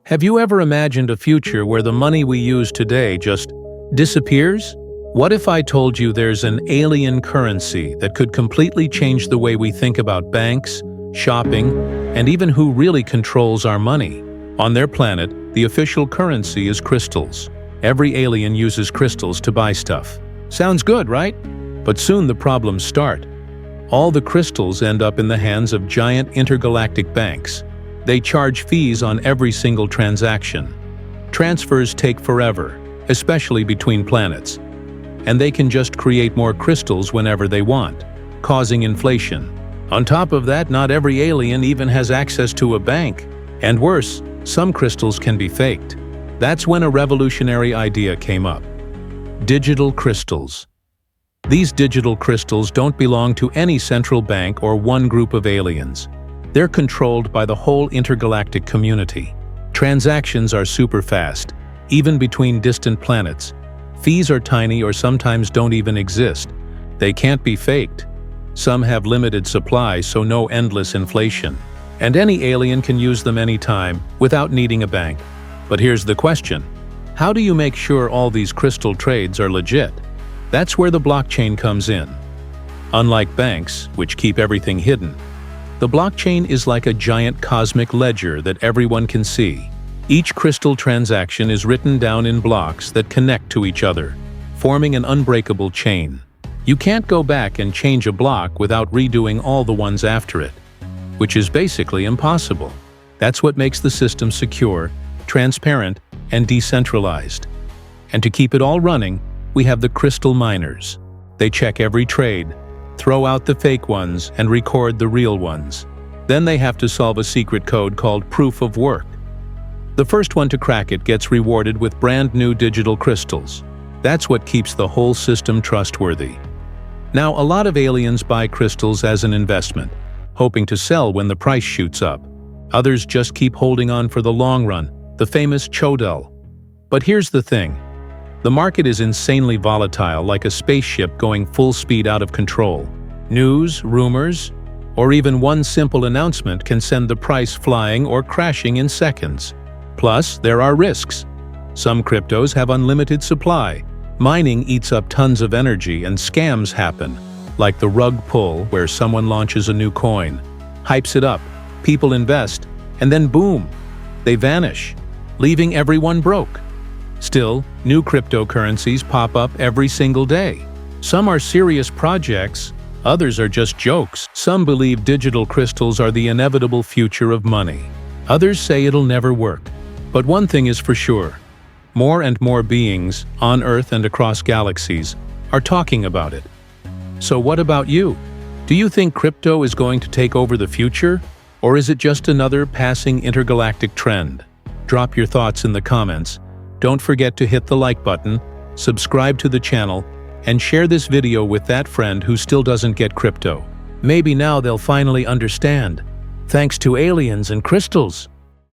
Have you ever imagined a future where the money we use today just disappears? What if I told you there's an alien currency that could completely change the way we think about banks, shopping, and even who really controls our money? On their planet, the official currency is crystals. Every alien uses crystals to buy stuff. Sounds good, right? But soon the problems start. All the crystals end up in the hands of giant intergalactic banks. They charge fees on every single transaction. Transfers take forever, especially between planets. And they can just create more crystals whenever they want, causing inflation. On top of that, not every alien even has access to a bank. And worse, some crystals can be faked. That's when a revolutionary idea came up. Digital crystals. These digital crystals don't belong to any central bank or one group of aliens. They're controlled by the whole intergalactic community. Transactions are super fast, even between distant planets. Fees are tiny or sometimes don't even exist. They can't be faked. Some have limited supply, so no endless inflation. And any alien can use them anytime, without needing a bank. But here's the question. How do you make sure all these crystal trades are legit? That's where the blockchain comes in. Unlike banks, which keep everything hidden, the blockchain is like a giant cosmic ledger that everyone can see. Each crystal transaction is written down in blocks that connect to each other, forming an unbreakable chain. You can't go back and change a block without redoing all the ones after it, which is basically impossible. That's what makes the system secure, transparent, and decentralized. And to keep it all running, we have the crystal miners. They check every trade, throw out the fake ones, and record the real ones. Then they have to solve a secret code called proof of work. The first one to crack it gets rewarded with brand new digital crystals. That's what keeps the whole system trustworthy. Now, a lot of aliens buy crystals as an investment, hoping to sell when the price shoots up. Others just keep holding on for the long run, the famous chodel. But here's the thing. The market is insanely volatile, like a spaceship going full speed out of control. News, rumors, or even one simple announcement can send the price flying or crashing in seconds. Plus, there are risks. Some cryptos have unlimited supply. Mining eats up tons of energy and scams happen, like the rug pull where someone launches a new coin, hypes it up, people invest, and then boom, they vanish, leaving everyone broke. Still, new cryptocurrencies pop up every single day. Some are serious projects, others are just jokes. Some believe digital crystals are the inevitable future of money. Others say it'll never work. But one thing is for sure. More and more beings, on Earth and across galaxies, are talking about it. So what about you? Do you think crypto is going to take over the future? Or is it just another passing intergalactic trend? Drop your thoughts in the comments. Don't forget to hit the like button, subscribe to the channel, and share this video with that friend who still doesn't get crypto. Maybe now they'll finally understand. Thanks to aliens and crystals.